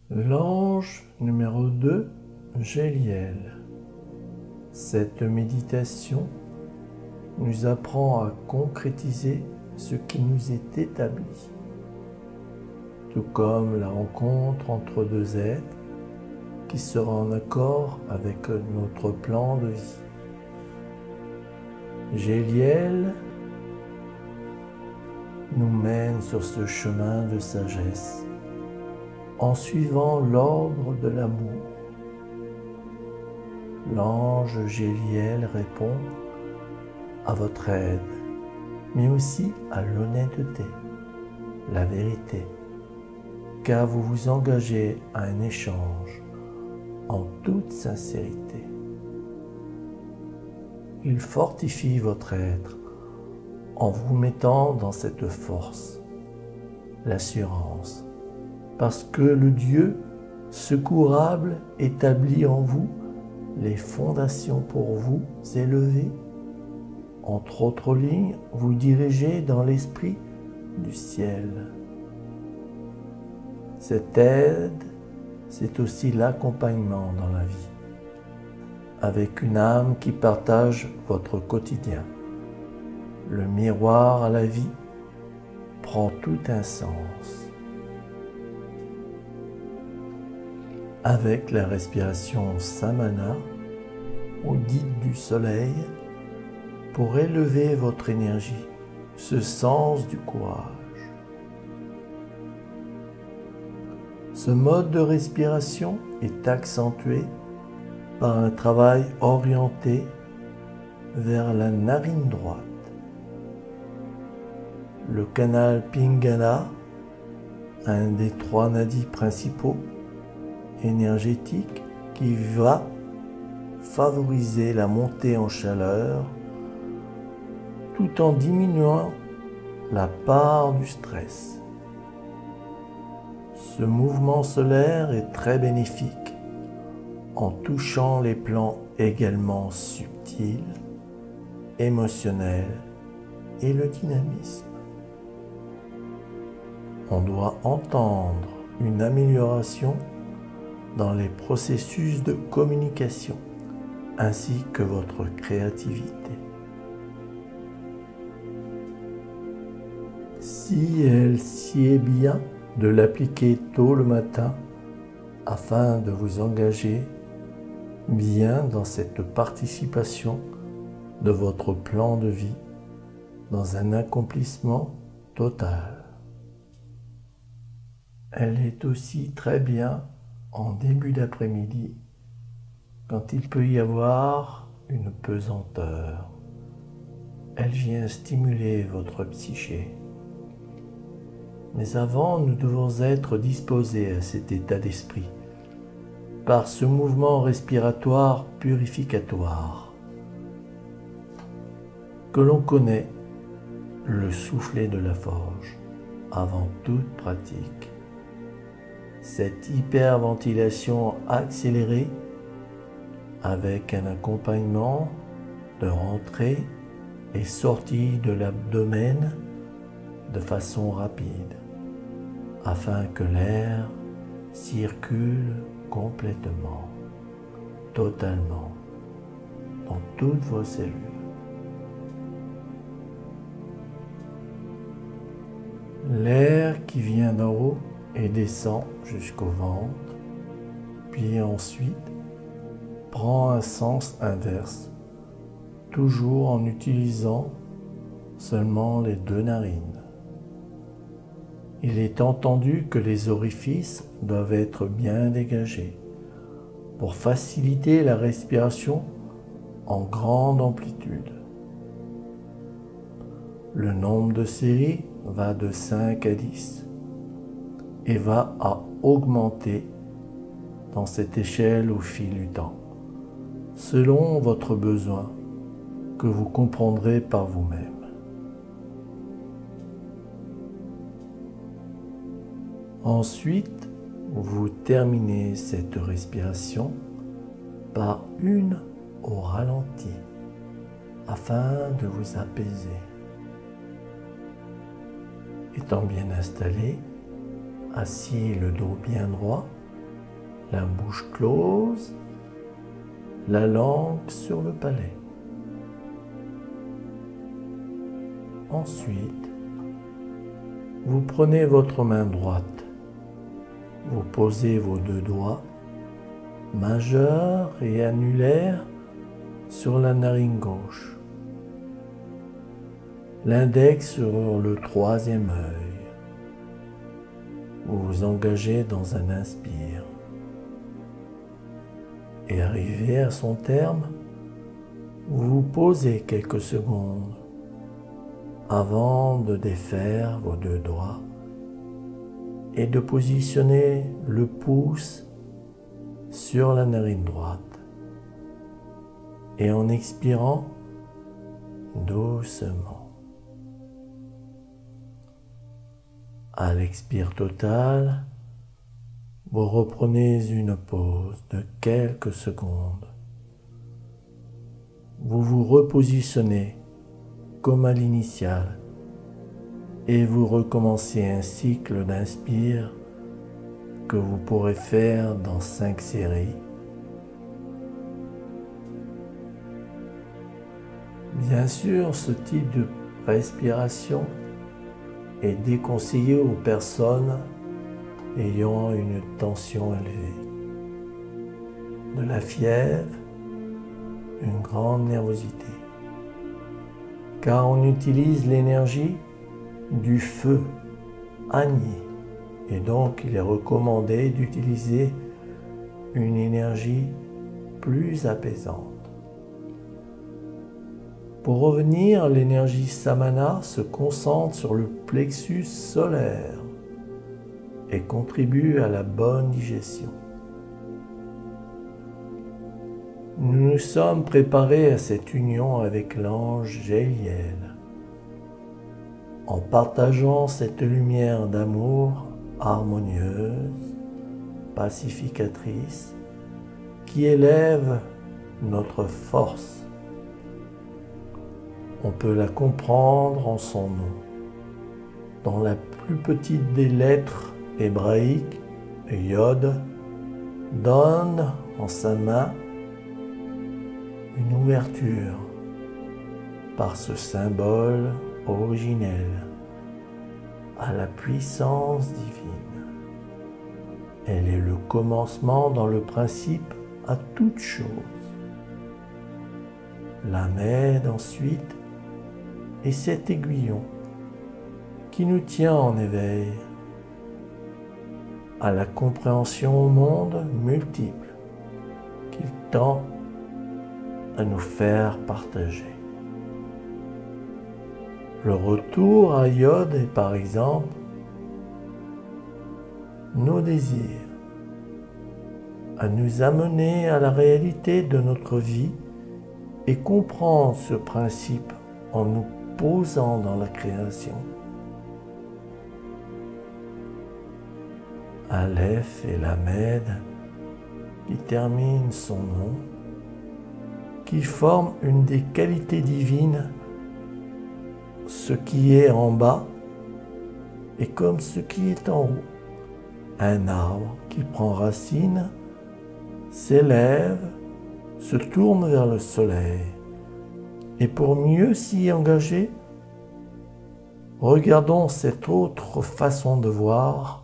L'ange numéro 2, Géliel. Cette méditation nous apprend à concrétiser ce qui nous est établi, tout comme la rencontre entre deux êtres qui sera en accord avec notre plan de vie. Géliel nous mène sur ce chemin de sagesse en suivant l'ordre de l'amour. L'ange Géliel répond à votre aide, mais aussi à l'honnêteté, la vérité, car vous vous engagez à un échange en toute sincérité. Il fortifie votre être en vous mettant dans cette force, l'assurance, parce que le Dieu secourable établit en vous les fondations pour vous élever. Entre autres lignes, vous dirigez dans l'esprit du ciel. Cette aide, c'est aussi l'accompagnement dans la vie, avec une âme qui partage votre quotidien. Le miroir à la vie prend tout un sens. Avec la respiration Samana, ou dite du soleil, pour élever votre énergie, ce sens du courage. Ce mode de respiration est accentué par un travail orienté vers la narine droite. Le canal Pingala, un des 3 nadis principaux énergétiques qui va favoriser la montée en chaleur tout en diminuant la part du stress. Ce mouvement solaire est très bénéfique en touchant les plans également subtils, émotionnels et le dynamisme. On doit entendre une amélioration dans les processus de communication ainsi que votre créativité. Si elle sied bien de l'appliquer tôt le matin afin de vous engager bien dans cette participation de votre plan de vie dans un accomplissement total. Elle est aussi très bien en début d'après-midi, quand il peut y avoir une pesanteur. Elle vient stimuler votre psyché. Mais avant, nous devons être disposés à cet état d'esprit par ce mouvement respiratoire purificatoire que l'on connaît, le soufflet de la forge, avant toute pratique. Cette hyperventilation accélérée avec un accompagnement de rentrée et sortie de l'abdomen de façon rapide afin que l'air circule complètement, totalement, dans toutes vos cellules. L'air qui vient d'en haut et descend jusqu'au ventre, puis ensuite prend un sens inverse, toujours en utilisant seulement les 2 narines. Il est entendu que les orifices doivent être bien dégagés pour faciliter la respiration en grande amplitude. Le nombre de séries va de 5 à 10 et va à augmenter dans cette échelle au fil du temps, selon votre besoin que vous comprendrez par vous-même. Ensuite, vous terminez cette respiration par une au ralenti afin de vous apaiser. Étant bien installé, assis le dos bien droit la bouche close, la langue sur le palais. Ensuite, vous prenez votre main droite, vous posez vos deux doigts, majeur et annulaire, sur la narine gauche, l'index sur le troisième œil. Vous vous engagez dans un inspire et arrivé à son terme, vous vous posez quelques secondes avant de défaire vos deux doigts et de positionner le pouce sur la narine droite. Et en expirant doucement. À l'expire total, vous reprenez une pause de quelques secondes. Vous vous repositionnez comme à l'initiale et vous recommencez un cycle d'inspire que vous pourrez faire dans 5 séries. Bien sûr, ce type de respiration est déconseillé aux personnes ayant une tension élevée, de la fièvre, une grande nervosité, car on utilise l'énergie du feu Agni et donc il est recommandé d'utiliser une énergie plus apaisante. Pour revenir, l'énergie samana se concentre sur le plexus solaire et contribue à la bonne digestion. Nous nous sommes préparés à cette union avec l'ange Géliel en partageant cette lumière d'amour harmonieuse, pacificatrice, qui élève notre force. On peut la comprendre en son nom. Dans la plus petite des lettres hébraïques, Yod donne en sa main une ouverture par ce symbole originel à la puissance divine. Elle est le commencement dans le principe à toute chose. La Med ensuite est cet aiguillon qui nous tient en éveil à la compréhension au monde multiple qu'il tend à nous faire partager. Le retour à Yod est par exemple nos désirs, à nous amener à la réalité de notre vie et comprendre ce principe en nous posant dans la création. Aleph et Lamed qui termine son nom, qui forme une des qualités divines. Ce qui est en bas est comme ce qui est en haut. Un arbre qui prend racine, s'élève, se tourne vers le soleil. Et pour mieux s'y engager, regardons cette autre façon de voir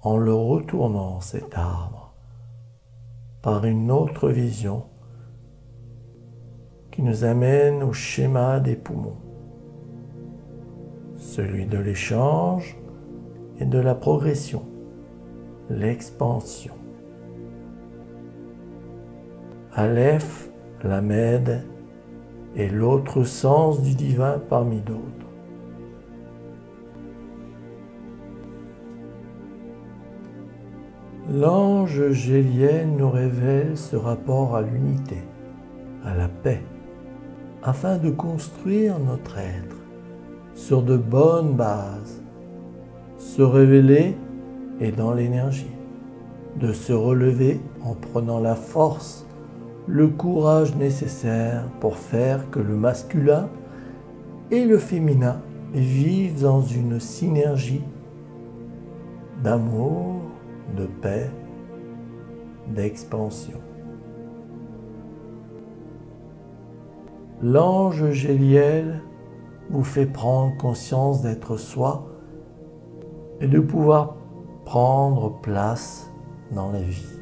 en le retournant cet arbre par une autre vision qui nous amène au schéma des poumons, celui de l'échange et de la progression, l'expansion. Aleph, Lamed, est l'autre sens du divin parmi d'autres. L'ange Géliel nous révèle ce rapport à l'unité, à la paix, afin de construire notre être sur de bonnes bases. Se révéler est dans l'énergie, de se relever en prenant la force, le courage nécessaire pour faire que le masculin et le féminin vivent dans une synergie d'amour, de paix d'expansion. L'ange Géliel vous fait prendre conscience d'être soi et de pouvoir prendre place dans la vie.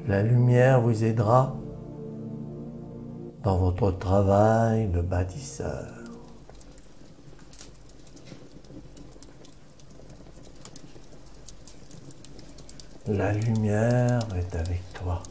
La lumière vous aidera dans votre travail de bâtisseur. La lumière est avec toi.